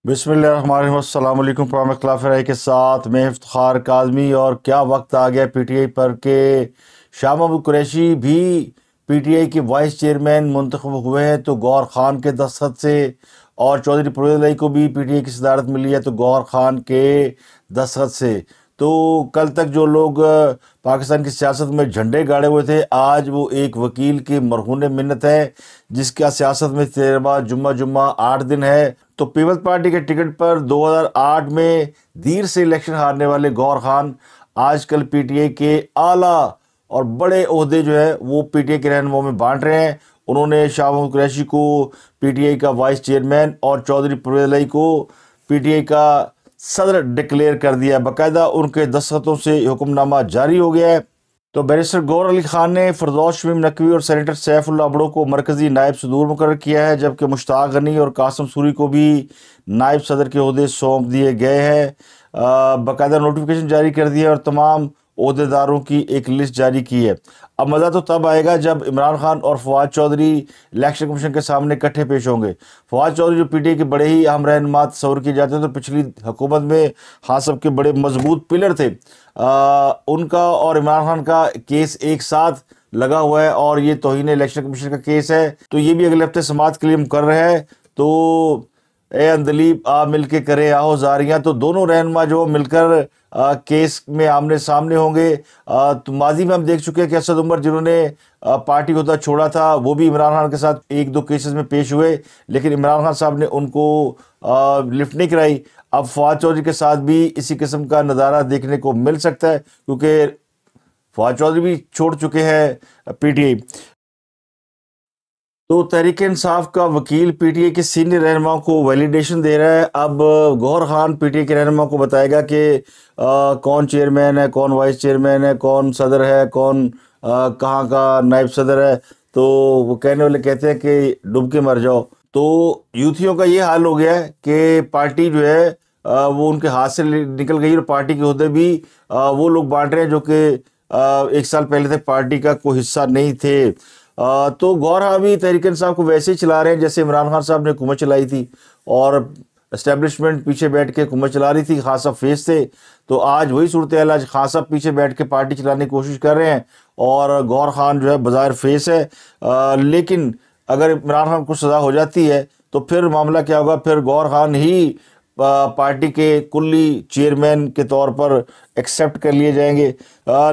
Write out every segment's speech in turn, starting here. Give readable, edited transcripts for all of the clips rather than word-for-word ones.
बिस्मिल्लाहिर्रहमानिर्रहीम। अस्सलाम वालेकुम। प्रोग्राम इख्तिलाफ राय के साथ मैं इफ्तिखार काज़मी। और क्या वक्त आ गया पीटीआई पर के शाह महमूद कुरैशी भी पीटीआई के वाइस चेयरमैन मुंतखब हुए हैं तो गौहर खान के दस्तखत से, और चौधरी परवेज़ इलाही को भी पीटीआई की सदारत मिली है तो गौहर खान के दस्तखत से। तो कल तक जो लोग पाकिस्तान की सियासत में झंडे गाड़े हुए थे, आज वो एक वकील की मरहून मिन्नत है जिसका सियासत में तजर्बा जुम्मा जुम्मा 8 दिन है। तो पीपल्स पार्टी के टिकट पर 2008 में देर से इलेक्शन हारने वाले गौहर खान आजकल पीटीआई के आला और बड़े ओहदे जो है वो पीटीआई के रहनुमाओं में बांट रहे हैं। उन्होंने शाह महमूद कुरैशी को पीटीआई का वाइस चेयरमैन और चौधरी परवेज़ इलाही को पीटीआई का सदर डिक्लेयर कर दिया है। बाकायदा उनके दस्तखतों से हुक्मनामा जारी हो गया है। तो बैरिस्टर गौहर अली खान ने फिरदौस शमीम नकवी और सेनेटर सैफुल्लाह अबड़ो को मरकज़ी नायब सदूर मुकर्रर किया है, जबकि मुश्ताक गनी और कासिम सूरी को भी नायब सदर के ओहदे सौंप दिए गए हैं। बाकायदा नोटिफिकेशन जारी कर दिया है और तमाम ओहदेदारों की एक लिस्ट जारी की है। अब मज़ा तो तब आएगा जब इमरान खान और फवाद चौधरी इलेक्शन कमीशन के सामने इकट्ठे पेश होंगे। फवाद चौधरी जो पीटीआई के बड़े ही अहम रहनुमा तस्वर किए जाते हैं, तो पिछली हुकूमत में हाँ सब के बड़े मजबूत पिलर थे। उनका और इमरान खान का केस एक साथ लगा हुआ है और ये तौहीन इलेक्शन कमीशन का केस है, तो ये भी अगले हफ्ते समाअत के लिए हम कर रहे हैं। तो ए अंदलीब आ मिल के करे आओ जारियाँ, तो दोनों रहनुमा जो मिलकर केस में आमने सामने होंगे। तो माजी में हम देख चुके हैं कि असद उमर जिन्होंने पार्टी को छोड़ा था, वो भी इमरान खान के साथ एक दो केसेस में पेश हुए, लेकिन इमरान खान साहब ने उनको लिफ्ट नहीं कराई। अब फवाद चौधरी के साथ भी इसी किस्म का नज़ारा देखने को मिल सकता है, क्योंकि फवाद चौधरी भी छोड़ चुके हैं पीटीआई। तो तहरीक इंसाफ का वकील पीटीआई के सीनियर रहनुमाओं को वैलिडेशन दे रहा है। अब गौहर खान पीटीआई के रहनुमाओं को बताएगा कि कौन चेयरमैन है, कौन वाइस चेयरमैन है, कौन सदर है, कौन कहाँ का नायब सदर है। तो वो कहने वाले कहते हैं कि डूब के मर जाओ। तो यूथियों का ये हाल हो गया है कि पार्टी जो है वो उनके हाथ से निकल गई और पार्टी के ओहदे भी वो लोग बांट रहे हैं जो कि एक साल पहले तक पार्टी का कोई हिस्सा नहीं थे। तो गौहर खान भी तहरीक इंसाफ को वैसे ही चला रहे हैं जैसे इमरान खान साहब ने हुकूमत चलाई थी और एस्टेब्लिशमेंट पीछे बैठ के हुकूमत चला रही थी, खान साहब फेस थे। तो आज वही सूरत हाल, आज खान साहब पीछे बैठ के पार्टी चलाने की कोशिश कर रहे हैं और गौहर खान जो है बज़ाहिर फेस है। लेकिन अगर इमरान खान को सज़ा हो जाती है तो फिर मामला क्या होगा, फिर गौहर खान ही पार्टी के कुल्ली चेयरमैन के तौर पर एक्सेप्ट कर लिए जाएंगे।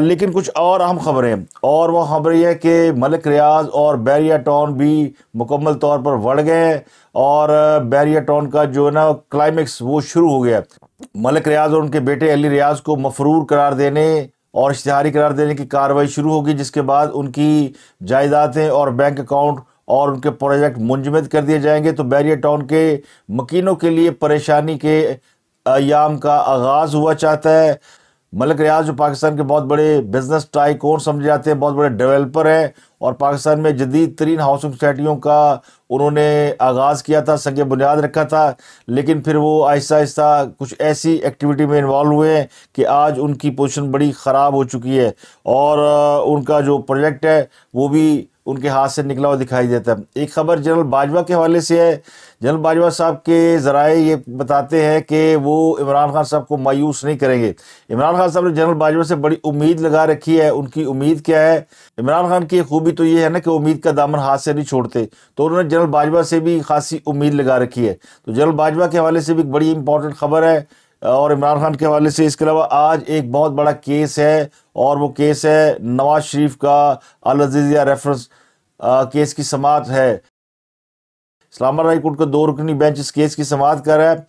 लेकिन कुछ और अहम खबरें हैं, और वो खबर यह है कि मलिक रियाज और बैरिया टाउन भी मुकम्मल तौर पर बढ़ गए हैं और बैरिया टाउन का जो है ना क्लाइमेक्स वो शुरू हो गया। मलिक रियाज और उनके बेटे अली रियाज को मफरूर करार देने और इश्तिहारी करार देने की कार्रवाई शुरू होगी, जिसके बाद उनकी जायदादें और बैंक अकाउंट और उनके प्रोजेक्ट मुंजमद कर दिए जाएंगे। तो बैरिया टाउन के मकीनों के लिए परेशानी के अयाम का आगाज़ हुआ चाहता है। मलिक रियाज जो पाकिस्तान के बहुत बड़े बिजनेस टाइकून समझे जाते हैं, बहुत बड़े डेवलपर हैं और पाकिस्तान में जदीद तरीन हाउसिंग सोसाइटियों का उन्होंने आगाज़ किया था, संग बुनियाद रखा था। लेकिन फिर वो आहिस्ता आहिस्ता कुछ ऐसी एक्टिविटी में इन्वॉल्व हुए हैं कि आज उनकी पोजीशन बड़ी ख़राब हो चुकी है और उनका जो प्रोजेक्ट है वो भी उनके हाथ से निकला हुआ दिखाई देता है। एक खबर जनरल बाजवा के हवाले से है। जनरल बाजवा साहब के ज़राए ये बताते हैं कि वो इमरान खान साहब को मायूस नहीं करेंगे। इमरान खान साहब ने जनरल बाजवा से बड़ी उम्मीद लगा रखी है। उनकी उम्मीद क्या है? इमरान खान की खूबी तो ये है ना कि उम्मीद का दामन हाथ से नहीं छोड़ते, तो उन्होंने जनरल बाजवा से भी खासी उम्मीद लगा रखी है। तो जनरल बाजवा के हवाले से भी बड़ी इंपॉर्टेंट खबर है और इमरान खान के हवाले से। इसके अलावा आज एक बहुत बड़ा केस है और वो केस है नवाज शरीफ का अल अज़ीज़िया रेफरेंस केस की समाअत है। इस्लामाबाद हाई कोर्ट का 2 रुकनी बेंच इस केस की समाअत कर रहा है।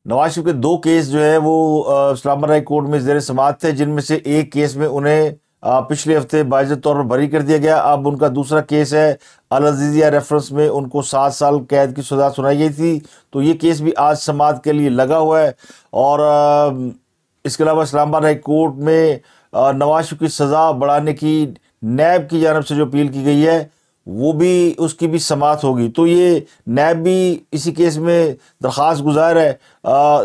नवाज शरीफ के 2 केस जो है वो इस्लामाबाद हाई कोर्ट में ज़ेर समाअत थे, जिनमें से एक केस में उन्हें पिछले हफ्ते बाइज़्ज़त तौर पर बरी कर दिया गया। अब उनका दूसरा केस है अल अज़ीज़िया रेफरेंस में उनको 7 साल कैद की सज़ा सुनाई गई थी। तो ये केस भी आज समाअत के लिए लगा हुआ है। और इसके अलावा इस्लामाबाद हाई कोर्ट में नवाज शरीफ की सज़ा बढ़ाने की नैब की जानिब से जो अपील की गई है वो भी, उसकी भी समाअत होगी। तो ये नैब भी इसी केस में दरख्वास्त गुजार है।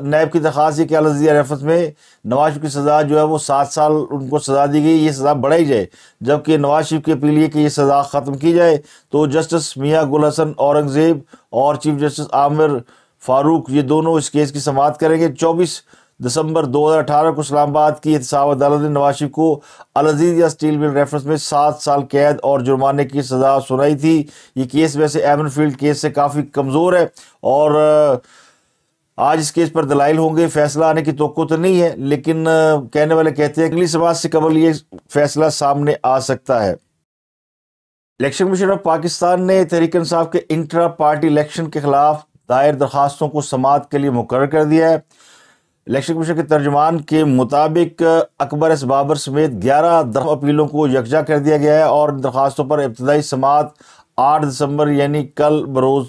नैब की दरख्वास्त है कि अल अज़ीज़िया रेफरेंस में नवाज शरीफ की सज़ा जो है वो 7 साल उनको सज़ा दी गई, ये सज़ा बढ़ाई जाए, जबकि नवाज शरीफ की अपील है कि ये सज़ा ख़त्म की जाए। तो जस्टिस मियां गुल हसन औरंगज़ेब और चीफ जस्टिस आमिर فاروق، یہ دونوں اس کیس کی سماعت کریں گے۔ 24 دسمبر 2018 کو اسلام آباد کی احتساب عدالت نے نواز شریف کو العزیزیہ اسٹیل مل ریفرنس میں 7 سال قید اور جرمانے کی سزا سنائی تھی۔ یہ کیس ویسے ایمن فیلڈ کیس سے کافی کمزور ہے اور آج اس کیس پر دلائل ہوں گے، فیصلہ آنے کی توقع تو نہیں ہے، لیکن کہنے والے کہتے ہیں کہ اگلی سماعت سے قبل یہ فیصلہ سامنے آ سکتا ہے۔ الیکشن کمیشن آف پاکستان نے تحریک انصاف کے انٹرا پارٹی الیکشن کے خلاف دائر درخواستوں کو سماعت کے لیے مقرر کر دیا ہے۔ الیکشن کمیشن کے ترجمان کے مطابق اکبر ایس بابر سمیت 11 اپیلوں کو یکجا کر دیا گیا ہے اور درخواستوں پر ابتدائی سماعت 8 دسمبر یعنی کل بروز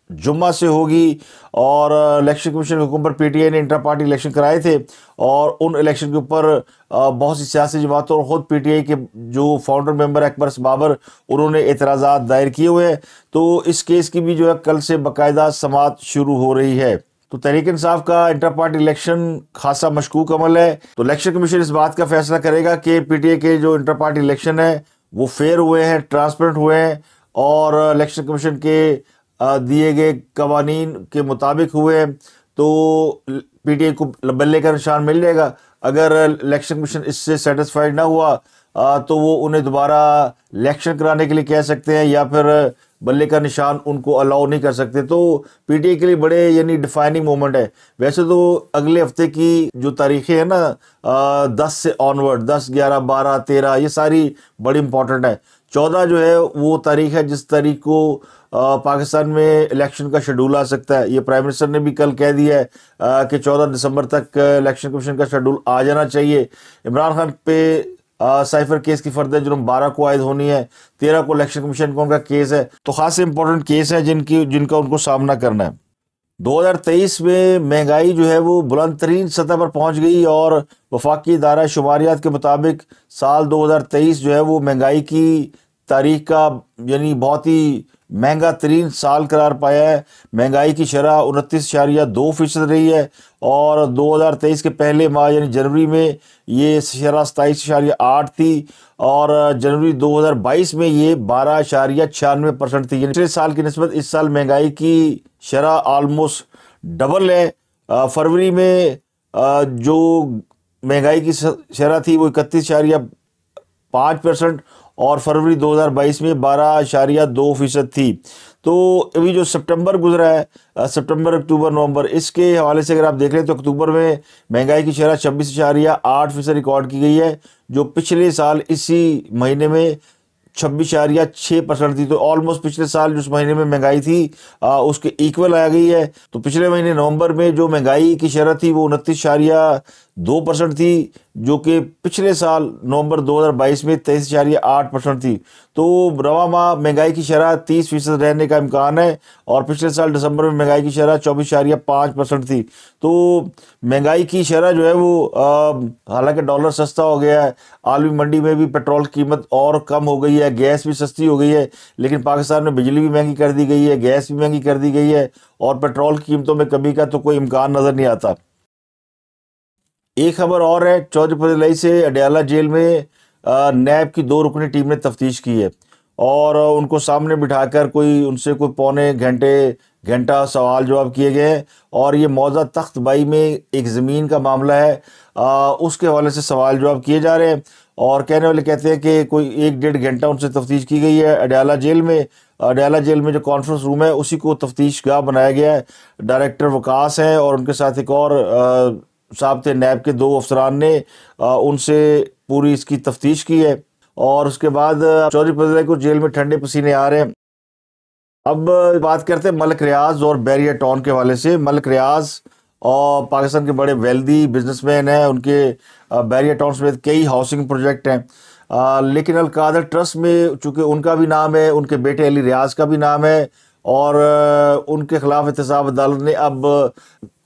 جمعہ سے ہوگی۔ اور الیکشن کمیشن کے حکم پر پی ٹی آئی نے انٹرا پارٹی الیکشن کرائے تھے اور ان الیکشن کے اوپر بہت سی سیاسی جماعتوں اور خود پی ٹی آئی کے جو فاؤنڈر ممبر اکبر بابر، انہوں نے اعتراضات دائر کیے ہوئے ہیں۔ تو اس کیس کی بھی جو ہے کل سے باقاعدہ سماعت شروع ہو رہی ہے۔ تو تحریک انصاف کا انٹر پارٹی الیکشن خاصا مشکوک عمل ہے۔ تو الیکشن کمیشن اس بات کا فیصلہ کرے گا کہ پی ٹی آئی کے جو انٹر پارٹی الیکشن ہے وہ فیئر ہوئے ہیں، ٹرانسپیرنٹ ہوئے ہیں اور الیکشن کمیشن کے دیے گئے قوانین کے مطابق ہوئے ہیں، تو پی ٹی آئی کو بلے کا نشان مل جائے گا۔ اگر الیکشن کمیشن اس سے سیٹسفائیڈ نہ ہوا تو وہ انہیں دوبارہ الیکشن کرانے کے لیے کہہ سکتے ہیں یا پھر بلے کا نشان ان کو الاؤ نہیں کر سکتے۔ تو پی ٹی آئی کے لیے بڑے یعنی ڈیفائننگ مومنٹ ہے۔ ویسے تو اگلے ہفتے کی جو تاریخیں ہیں نا 10 سے آنورڈ، 10، 11، 12، 13، یہ ساری بڑی امپورٹنٹ ہے۔ 14 جو ہے وہ تاریخ ہے جس تاریخ کو پاکستان میں الیکشن کا شیڈول آ سکتا ہے۔ یہ پرائم منسٹر نے بھی کل کہہ دیا ہے کہ 14 دسمبر تک الیکشن کمیشن کا شیڈول آ جانا چاہیے۔ عمران خان پہ سائفر کیس کی فرد جرم 12 کو عائد ہونی ہے، 13 کو الیکشن کمیشن کو ان کا کیس ہے۔ تو خاصے امپورٹنٹ کیس ہے جن کا ان کو سامنا کرنا ہے۔ 2023 میں مہنگائی جو ہے وہ بلند ترین سطح پر پہنچ گئی اور وفاقی ادارہ شماریات کے مطابق سال 2023 جو ہے وہ مہنگائی کی تاریخ کا یعنی بہت ہی مہنگا ترین سال قرار پایا ہے۔ مہنگائی کی شرح 29.2% رہی ہے اور 2023 کے پہلے ماہ یعنی جنوری میں یہ شرح 27.8 تھی اور جنوری 2022 میں یہ 12.96% تھی۔ یعنی پچھلے سال کی نسبت اس سال مہنگائی کی شرح آلموسٹ ڈبل ہے۔ فروری میں جو مہنگائی کی شرح تھی وہ 31.5% اور فروری 2022 میں 12.2% تھی۔ تو ابھی جو سپٹمبر گزرا ہے، سپٹمبر، اکتوبر، نومبر، اس کے حوالے سے اگر آپ دیکھ لیں تو اکتوبر میں مہنگائی کی شرح 26.8% ریکارڈ کی گئی ہے، جو پچھلے سال اسی مہینے میں 26.6% تھی۔ تو آلموسٹ پچھلے سال جس مہینے میں مہنگائی تھی اس کے ایکول آ گئی ہے۔ تو پچھلے مہینے نومبر میں جو مہنگائی کی شرح تھی وہ 29.2% تھی، جو کہ پچھلے سال نومبر 2022 میں 23.8% تھی۔ تو رواں ماہ مہنگائی کی شرح 30% رہنے کا امکان ہے اور پچھلے سال دسمبر میں مہنگائی کی شرح 24.5% تھی۔ تو مہنگائی کی شرح جو ہے وہ حالانکہ ڈالر سستا ہو گیا ہے، عالمی منڈی میں بھی پیٹرول کی قیمت اور کم ہو گئی ہے، گیس بھی سستی ہو گئی ہے، لیکن پاکستان میں بجلی بھی مہنگی کر دی گئی ہے، گیس بھی مہنگی کر دی گئی ہے اور پیٹرول کی قیمتوں میں کمی کا تو کوئی امکان نظر نہیں آتا۔ ایک خبر اور ہے، 14 جولائی سے اڈیالہ جیل میں نیب کی 2 رکنی ٹیم نے تفتیش کی ہے اور ان کو سامنے بٹھا کر ان سے کوئی پونے گھنٹہ سوال جواب کیے گئے ہیں اور یہ موضع تخت بائی میں ایک زمین کا معاملہ ہے، اس کے حوالے سے سوال جواب کیے جا رہے ہیں اور کہنے والے کہتے ہیں کہ کوئی 1-1.5 گھنٹہ ان سے تفتیش کی گئی ہے اڈیالہ جیل میں۔ اڈیالہ جیل میں جو کانفرنس روم ہے اسی کو تفتیش گاہ بنایا گیا ہے۔ ڈائریکٹر وقاص ہیں اور ان کے ساتھ ایک اور ضابطۂ نیب کے 2 افسران نے ان سے پوری اس کی تفتیش کی ہے اور اس کے بعد 14 جولائی کو جیل میں ٹھنڈے پسینے آ رہے ہیں۔ اب بات کرتے ہیں ملک ریاض اور بیریا ٹاؤن کے حوالے سے۔ ملک ریاض اور پاکستان کے بڑے ویلدی بزنس مین ہیں، ان کے بیریا ٹاؤن میں کئی ہاؤسنگ پروجیکٹ ہیں، لیکن القادر ٹرسٹ میں چونکہ ان کا بھی نام ہے، ان کے بیٹے علی ریاض کا بھی نام ہے اور ان کے خلاف احتساب عدالت نے اب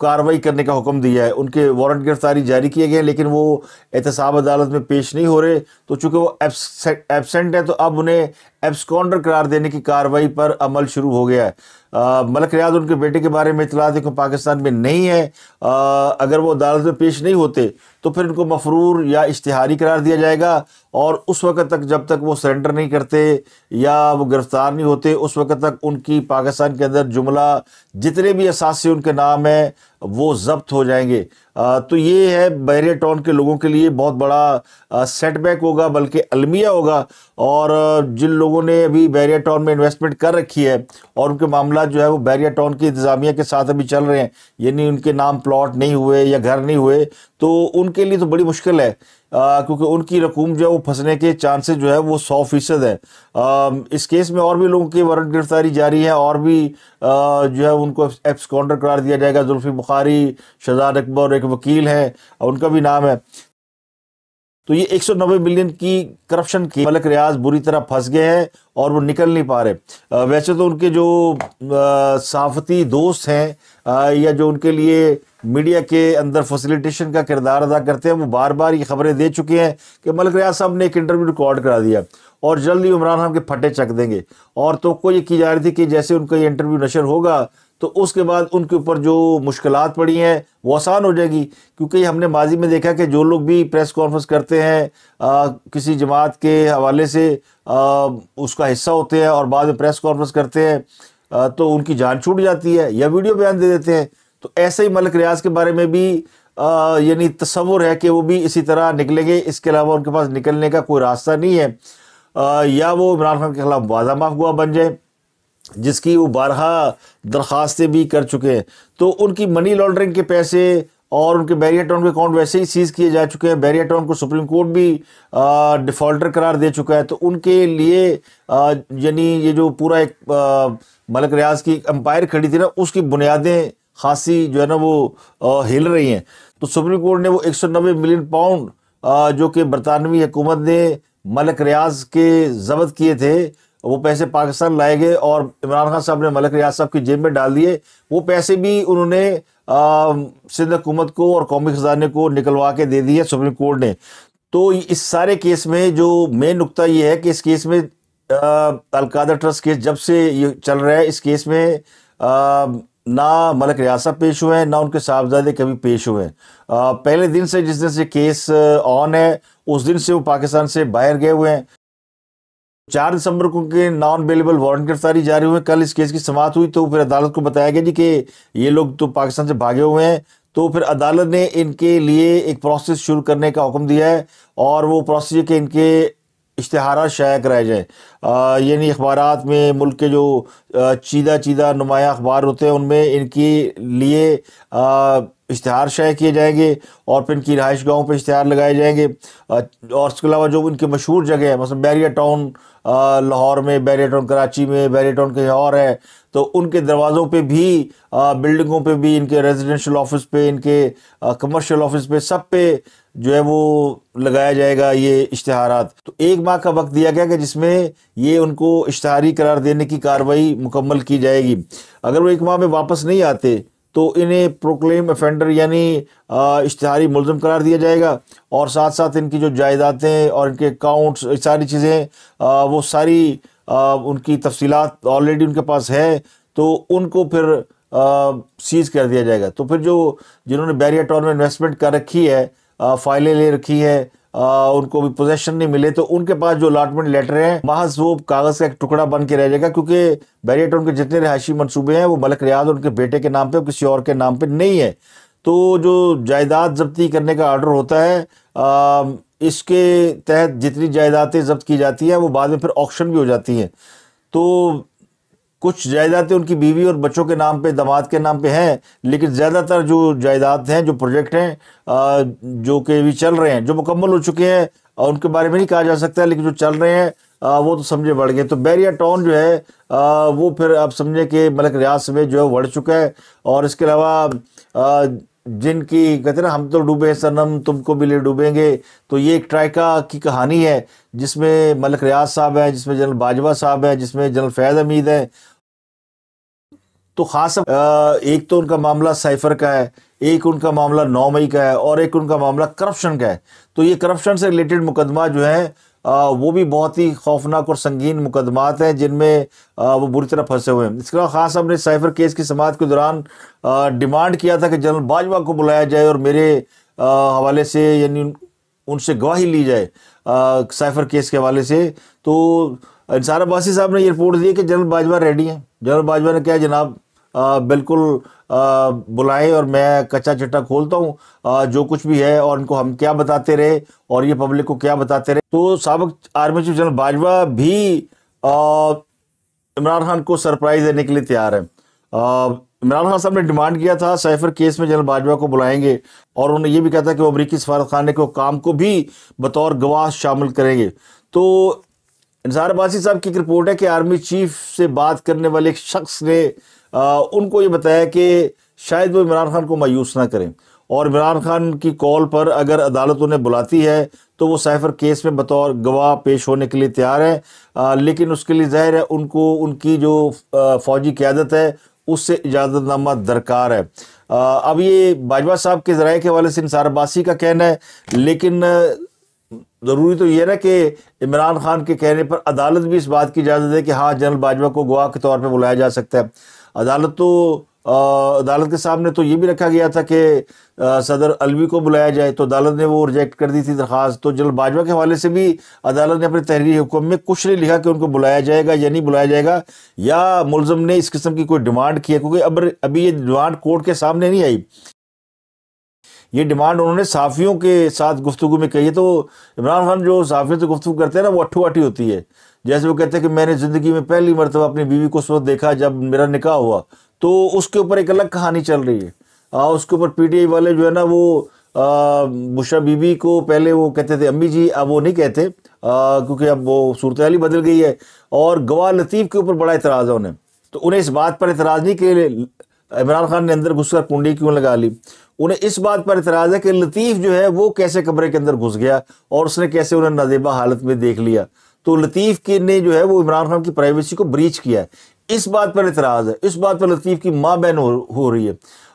कार्रवाई करने का हुक्म दिया है। उनके वारंट गिरफ्तारी जारी किए गए हैं, लेकिन वो एहतसाब अदालत में पेश नहीं हो रहे। तो चूंकि वो एब्सेंट है, तो अब उन्हें एब्सकॉन्डर करार देने की कार्रवाई पर अमल शुरू हो गया है। मलक रियाज उनके बेटे के बारे में इतलात है कि पाकिस्तान में नहीं है। अगर वो अदालत में पेश नहीं होते तो फिर इनको मफरूर या इश्तिहारी करार दिया जाएगा, और उस वक्त तक, जब तक वो सरेंडर नहीं करते या वो गिरफ्तार नहीं होते, उस वक्त तक उनकी पाकिस्तान के अंदर जुमला जितने भी असासे उनके नाम है वो जब्त हो जाएंगे। तो ये है बहरिया टाउन के लोगों के लिए बहुत बड़ा सेटबैक होगा, बल्कि अलमिया होगा। और जिन लोगों ने अभी बहरिया टाउन में इन्वेस्टमेंट कर रखी है और उनके मामला जो है वो बहरिया टाउन की इंतज़ामिया के साथ अभी चल रहे हैं, यानी उनके नाम प्लॉट नहीं हुए या घर नहीं हुए, तो उनके लिए तो बड़ी मुश्किल है, क्योंकि उनकी रकूम जो है वो फंसने के चांसेस जो है वो 100% है। इस केस में और भी लोगों की वारंट गिरफ्तारी जारी है, और भी जो है उनको एब्सकॉन्डर करार दिया जाएगा। जुल्फी बुखारी, शहजाद अकबर एक वकील है, उनका भी नाम है। तो ये 190 मिलियन की करप्शन की मलक रियाज बुरी तरह फंस गए हैं और वो निकल नहीं पा रहे। वैसे तो उनके जो सहाफ़ती दोस्त हैं या जो उनके लिए मीडिया के अंदर फैसिलिटेशन का किरदार अदा करते हैं, वो बार बार ये खबरें दे चुके हैं कि मलक रियाज साहब ने एक इंटरव्यू रिकॉर्ड करा दिया और जल्द ही इमरान खान के फटे चक देंगे। और तो ये की जा रही थी कि जैसे उनका ये इंटरव्यू नशर होगा तो उसके बाद उनके ऊपर जो मुश्किलात पड़ी हैं वो आसान हो जाएगी, क्योंकि हमने माजी में देखा कि जो लोग भी प्रेस कॉन्फ्रेंस करते हैं किसी जमात के हवाले से उसका हिस्सा होते हैं और बाद में प्रेस कॉन्फ्रेंस करते हैं तो उनकी जान छूट जाती है या वीडियो बयान दे देते हैं। तो ऐसे ही मलक रियाज के बारे में भी यानी तस्वुर है कि वो भी इसी तरह निकलेंगे, इसके अलावा उनके पास निकलने का कोई रास्ता नहीं है। या वो इमरान खान के खिलाफ वादा माफगुआ बन जाए, जिसकी वो बारहा दरख्वास्तें भी कर चुके हैं। तो उनकी मनी लॉन्ड्रिंग के पैसे और उनके बहरिया टाउन के अकाउंट वैसे ही सीज किए जा चुके हैं। बहरिया टाउन को सुप्रीम कोर्ट भी डिफ़ॉल्टर करार दे चुका है। तो उनके लिए यानी ये जो पूरा एक मलक रियाज की एम्पायर खड़ी थी ना, उसकी बुनियादें खासी जो है ना वो हिल रही हैं। तो सुप्रीम कोर्ट ने वो 190 मिलियन पाउंड जो कि बरतानवी हुकूमत ने मलक रियाज के जब्त किए थे, वो पैसे पाकिस्तान लाए गए और इमरान खान साहब ने मलक रियाज साहब की जेब में डाल दिए। वो पैसे भी उन्होंने सिंध हुकूमत को और कौमी खजाने को निकलवा के दे दिए सुप्रीम कोर्ट ने। तो इस सारे केस में जो मेन नुक्ता ये है कि इस केस में अलकायदा ट्रस्ट केस जब से ये चल रहा है, इस केस में ना मलक रियाज साहब पेश हुए हैं, ना उनके साहबजादे कभी पेश हुए हैं। पहले दिन से, जिस दिन से केस ऑन है, उस दिन से वो पाकिस्तान से बाहर गए हुए हैं। 4 दिसंबर को के नॉन बेलेबल वारंट गिरफ्तारी जारी हुए। कल इस केस की समाअत हुई तो फिर अदालत को बताया गया जी कि ये लोग तो पाकिस्तान से भागे हुए हैं। तो फिर अदालत ने इनके लिए एक प्रोसेस शुरू करने का हुक्म दिया है, और वो प्रोसेस है कि इनके इश्तिहार शाया कराए जाए, यानी अखबारात में मुल्क के जो चीदा नुमाया अखबार होते हैं उनमें इनके लिए इश्तिहार शाया किए जाएंगे, और फिर इनकी रहाइश गाहों पर इश्तिहार लगाए जाएंगे। और इसके अलावा जो इनके मशहूर जगह है, मतलब बहरिया टाउन लाहौर में, बहरिया टाउन कराची में, बहरिया टाउन कहीं और है, तो उनके दरवाज़ों पे भी, बिल्डिंगों पे भी, इनके रेजिडेंशियल ऑफिस पे, इनके कमर्शियल ऑफिस पे, सब पे जो है वो लगाया जाएगा ये इश्तिहारात। तो 1 माह का वक्त दिया गया कि जिसमें ये उनको इश्तिहारी करार देने की कार्रवाई मुकम्मल की जाएगी। अगर वो 1 माह में वापस नहीं आते तो इन्हें प्रोक्लेम ऑफेंडर यानी इश्तिहारी मुलज़िम करार दिया जाएगा, और साथ साथ इनकी जो जायदादें और इनके अकाउंट्स, सारी चीज़ें वो सारी उनकी तफसीलात ऑलरेडी उनके पास है, तो उनको फिर सीज कर दिया जाएगा। तो फिर जिन्होंने बहरिया टाउन में इन्वेस्टमेंट कर रखी है, फाइलें ले रखी है, उनको भी पोजेशन नहीं मिले, तो उनके पास जो अलॉटमेंट लेटर है महज वो कागज़ का एक टुकड़ा बन के रह जाएगा, क्योंकि बहरिया टाउन के जितने रिहायशी मंसूबे हैं वो मलक रियाज और उनके बेटे के नाम पे और किसी और के नाम पे नहीं है। तो जो जायदाद जब्ती करने का आर्डर होता है, इसके तहत जितनी जायदादें जब्त की जाती हैं वो बाद में फिर ऑक्शन भी हो जाती हैं। तो कुछ जायदादें उनकी बीवी और बच्चों के नाम पे, दामाद के नाम पे हैं, लेकिन ज़्यादातर जो जायदाद हैं, जो प्रोजेक्ट हैं जो कि भी चल रहे हैं, जो मुकम्मल हो चुके हैं, उनके बारे में नहीं कहा जा सकता, लेकिन जो चल रहे हैं वो तो समझे बढ़ गए। तो बहरिया टाउन जो है वो फिर आप समझे कि मलक रियाज समेत जो है बढ़ चुका है। और इसके अलावा जिनकी कहते हैं ना, हम तो डूबे सनम तुमको भी ले डूबेंगे, तो ये एक ट्राइका की कहानी है जिसमें मलक रियाज साहब हैं, जिसमें जनरल बाजवा साहब हैं, जिसमें जनरल फैज़ हमीद हैं। تو خاص ایک تو ان کا معاملہ سائفر کا ہے، ایک ان کا معاملہ 9 مئی کا ہے، اور ایک ان کا معاملہ کرپشن کا ہے۔ تو یہ کرپشن سے ریلیٹڈ مقدمات جو ہیں وہ بھی بہت ہی خوفناک اور سنگین مقدمات ہیں جن میں وہ بری طرح پھنسے ہوئے ہیں۔ اس کے علاوہ خان صاحب نے سائفر کیس کی سماعت کے دوران ڈیمانڈ کیا تھا کہ جنرل باجوہ کو بلایا جائے اور میرے حوالے سے یعنی ان سے گواہی لی جائے سائفر کیس کے حوالے سے۔ تو انصار عباسی صاحب نے یہ رپورٹ دی کہ جنرل باجوہ ریڈی ہیں۔ جنرل باجوہ نے کہا جناب بالکل بلائیں اور میں کچا چٹا کھولتا ہوں جو کچھ بھی ہے، اور ان کو ہم کیا بتاتے رہے اور یہ پبلک کو کیا بتاتے رہے۔ تو سابق آرمی چیف جنرل باجوہ بھی عمران خان کو سرپرائز دینے کے لیے تیار ہے۔ عمران خان صاحب نے ڈیمانڈ کیا تھا سائفر کیس میں جنرل باجوہ کو بلائیں گے، اور انہوں نے یہ بھی کہا تھا کہ وہ امریکی سفارت خانے کو کام کو بھی بطور گواہ شامل کریں گے۔ تو انصار عباسی صاحب کی ایک رپورٹ ہے کہ آرمی چیف سے بات کرنے والے ایک شخص نے ان کو یہ بتایا کہ شاید وہ عمران خان کو مایوس نہ کریں، اور عمران خان کی کال پر اگر عدالت انہیں بلاتی ہے تو وہ سائفر کیس میں بطور گواہ پیش ہونے کے لیے تیار ہے، لیکن اس کے لیے ظاہر ہے ان کو ان کی جو فوجی قیادت ہے اس سے اجازت نامہ درکار ہے۔ اب یہ باجوہ صاحب کے ذرائع کے حوالے سے انصار عباسی کا کہنا ہے، لیکن ضروری تو یہ ہے نا کہ عمران خان کے کہنے پر عدالت بھی اس بات کی اجازت دے کہ ہاں جنرل باجوہ کو گواہ کے طور پہ بلایا جا سکتا ہے۔ عدالت کے سامنے تو یہ بھی رکھا گیا تھا کہ صدر علوی کو بلایا جائے، تو عدالت نے وہ ریجیکٹ کر دی تھی درخواست۔ تو جنرل باجوہ کے حوالے سے بھی عدالت نے اپنے تحریری حکم میں کچھ نہیں لکھا کہ ان کو بلایا جائے گا یا نہیں بلایا جائے گا، یا ملزم نے اس قسم کی کوئی ڈیمانڈ کی ہے، کیونکہ ابھی یہ ڈیمانڈ کورٹ کے سامنے نہیں آئی۔ یہ ڈیمانڈ انہوں نے صحافیوں کے ساتھ گفتگو میں کہی ہے۔ تو عمران خان جو صحافیوں سے گفتگو کرتے ہیں نا وہ اٹھو اٹھی ہوتی ہے، جیسے وہ کہتے ہیں کہ میں نے زندگی میں پہلی مرتبہ اپنی بیوی کو اس وقت دیکھا جب میرا نکاح ہوا۔ تو اس کے اوپر ایک الگ کہانی چل رہی ہے۔ اس کے اوپر پی ٹی آئی والے جو ہے نا وہ بشرا بی بی کو پہلے وہ کہتے تھے امی جی، اب وہ نہیں کہتے کیونکہ اب وہ صورتحال ہی بدل گئی ہے، اور گواہ لطیف کے اوپر بڑا اعتراض ہے انہیں۔ تو انہیں اس بات پر اعتراض نہیں کہ عمران خان نے اندر گھس کر کنڈی کیوں لگا لی، انہیں اس بات پر اعتراض ہے کہ لطیف جو ہے وہ کیسے کمرے کے اندر گھس گیا اور اس نے کیسے انہیں نازیبا حالت میں دیکھ لیا۔ تو لطیف کے نے جو ہے وہ عمران خان کی پرائیویسی کو بریچ کیا ہے، اس بات پر اعتراض ہے۔ اس بات پر لطیف کی ماں بہن ہو رہی ہے،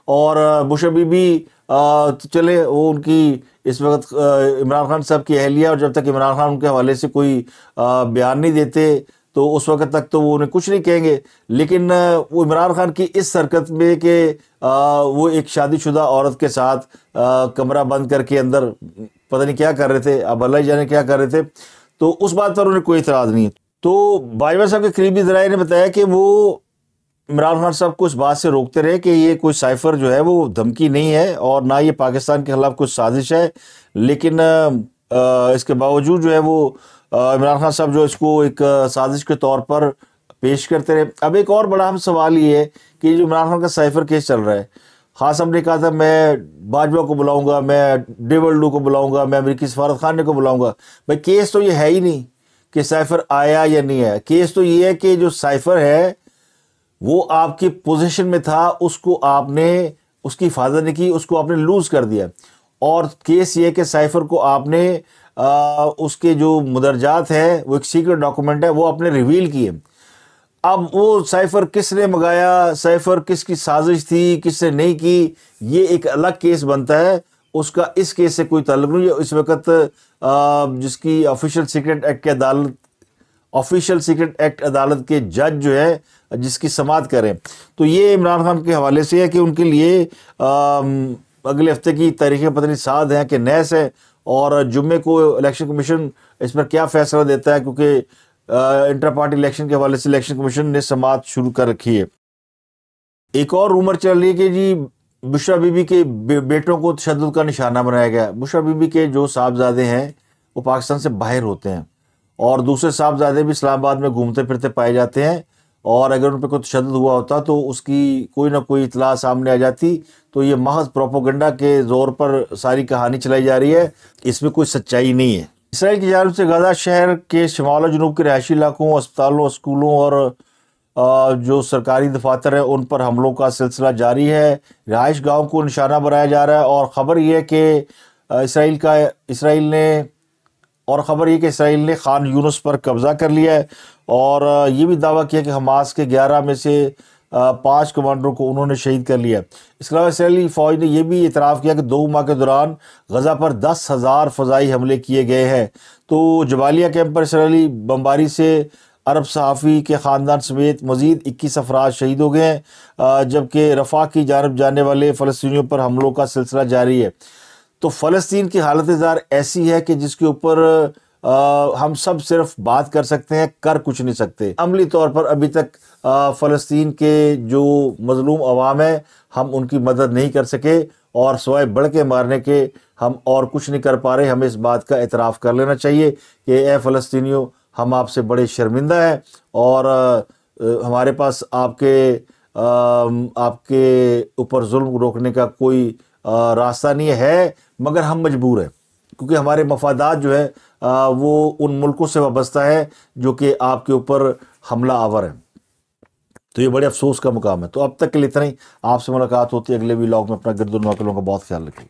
اور بشرا بی بی چلے وہ ان کی اس وقت عمران خان صاحب کی اہلیہ، اور جب تک عمران خان ان کے حوالے سے کوئی بیان نہیں دیتے تو اس وقت تک تو وہ انہیں کچھ نہیں کہیں گے۔ لیکن وہ عمران خان کی اس حرکت میں کہ وہ ایک شادی شدہ عورت کے ساتھ کمرہ بند کر کے اندر پتہ نہیں کیا کر رہے تھے، اب اللہ ہی جانے کیا کر رہے تھے، تو اس بات پر انہیں کوئی اعتراض نہیں ہے۔ تو باجوہ صاحب کے قریبی ذرائع نے بتایا کہ وہ عمران خان صاحب کو اس بات سے روکتے رہے کہ یہ کوئی سائفر جو ہے وہ دھمکی نہیں ہے، اور نہ یہ پاکستان کے خلاف کوئی سازش ہے، لیکن اس کے باوجود جو ہے وہ عمران خان صاحب جو اس کو ایک سازش کے طور پر پیش کرتے رہے۔ اب ایک اور بڑا اہم سوال یہ ہے کہ جو عمران خان کا سائفر کیس چل رہا ہے، خان صاحب نے کہا تھا میں باجوہ کو بلاؤں گا، میں ڈیولڈو کو بلاؤں گا، میں امریکی سفارت خانے کو بلاؤں گا۔ بھائی کیس تو یہ ہے ہی نہیں کہ سائفر آیا یا نہیں آیا، کیس تو یہ ہے کہ جو سائفر ہے وہ آپ کی پوزیشن میں تھا، اس کو آپ نے اس کی حفاظت نہیں کی، اس کو آپ نے لوز کر دیا، اور کیس یہ کہ سائفر کو آپ نے اس کے جو مدرجات ہیں وہ ایک سیکرٹ ڈاکومنٹ ہے وہ آپ نے ریویل کیے۔ اب وہ سائفر کس نے منگایا، سائفر کس کی سازش تھی، کس نے نہیں کی، یہ ایک الگ کیس بنتا ہے، اس کا اس کیس سے کوئی تعلق نہیں ہے۔ اس وقت جس کی آفیشیل سیکرٹ ایکٹ عدالت کے جج جو ہے جس کی سماعت کریں، تو یہ عمران خان کے حوالے سے ہے کہ ان کے لیے اگلے ہفتے کی تاریخیں پتہ نہیں 7 ہیں کہ 9 ہے، اور جمعے کو الیکشن کمیشن اس پر کیا فیصلہ دیتا ہے، کیونکہ انٹر پارٹی الیکشن کے حوالے سے الیکشن کمیشن نے سماعت شروع کر رکھی ہے۔ ایک اور رومر چل رہی ہے کہ جی بشرا بی بی کے بیٹوں کو تشدد کا نشانہ بنایا گیا۔ بشرا بی بی کے جو صاحبزادے ہیں وہ پاکستان سے باہر ہوتے ہیں، اور دوسرے صاحبزادے بھی اسلام آباد میں گھومتے پھرتے پائے جاتے ہیں، اور اگر ان پہ کوئی تشدد ہوا ہوتا تو اس کی کوئی نہ کوئی اطلاع سامنے آ جاتی۔ تو یہ محض پروپیگنڈا کے زور پر ساری کہانی چلائی جا رہی ہے، اس میں کوئی سچائی نہیں ہے۔ اسرائیل کی جانب سے غزہ شہر کے شمال و جنوب کے رہائشی علاقوں، اسپتالوں، اسکولوں اور جو سرکاری دفاتر ہیں ان پر حملوں کا سلسلہ جاری ہے۔ رہائش گاہوں کو نشانہ بنایا جا رہا ہے، اور خبر یہ کہ اسرائیل نے خان یونس پر قبضہ کر لیا ہے، اور یہ بھی دعویٰ کیا کہ حماس کے 11 میں سے 5 کمانڈروں کو انہوں نے شہید کر لیا۔ اس کے علاوہ اسرائیلی فوج نے یہ بھی اعتراف کیا کہ 2 ماہ کے دوران غزہ پر 10,000 فضائی حملے کیے گئے ہیں۔ تو جبالیہ کیمپ پر اسرائیلی بمباری سے عرب صحافی کے خاندان سمیت مزید 21 افراد شہید ہو گئے ہیں، جبکہ رفح کی جانب جانے والے فلسطینیوں پر حملوں کا سلسلہ جاری ہے۔ تو فلسطین کی حالت زار ایسی ہے کہ جس کے اوپر ہم سب صرف بات کر سکتے ہیں، کر کچھ نہیں سکتے۔ عملی طور پر ابھی تک فلسطین کے جو مظلوم عوام ہیں ہم ان کی مدد نہیں کر سکے، اور سوائے بڑھ کے مارنے کے ہم اور کچھ نہیں کر پا رہے۔ ہمیں اس بات کا اعتراف کر لینا چاہیے کہ اے فلسطینیوں، ہم آپ سے بڑے شرمندہ ہیں، اور ہمارے پاس آپ کے اوپر ظلم روکنے کا کوئی راستہ نہیں ہے، مگر ہم مجبور ہیں، کیونکہ ہمارے مفادات جو ہے وہ ان ملکوں سے وابستہ ہے جو کہ آپ کے اوپر حملہ آور ہیں۔ تو یہ بڑے افسوس کا مقام ہے۔ تو اب تک کے لیے اتنا ہی، آپ سے ملاقات ہوتی ہے اگلے ولاگ میں۔ اپنا گرد و نواح کا بہت خیال رکھیں۔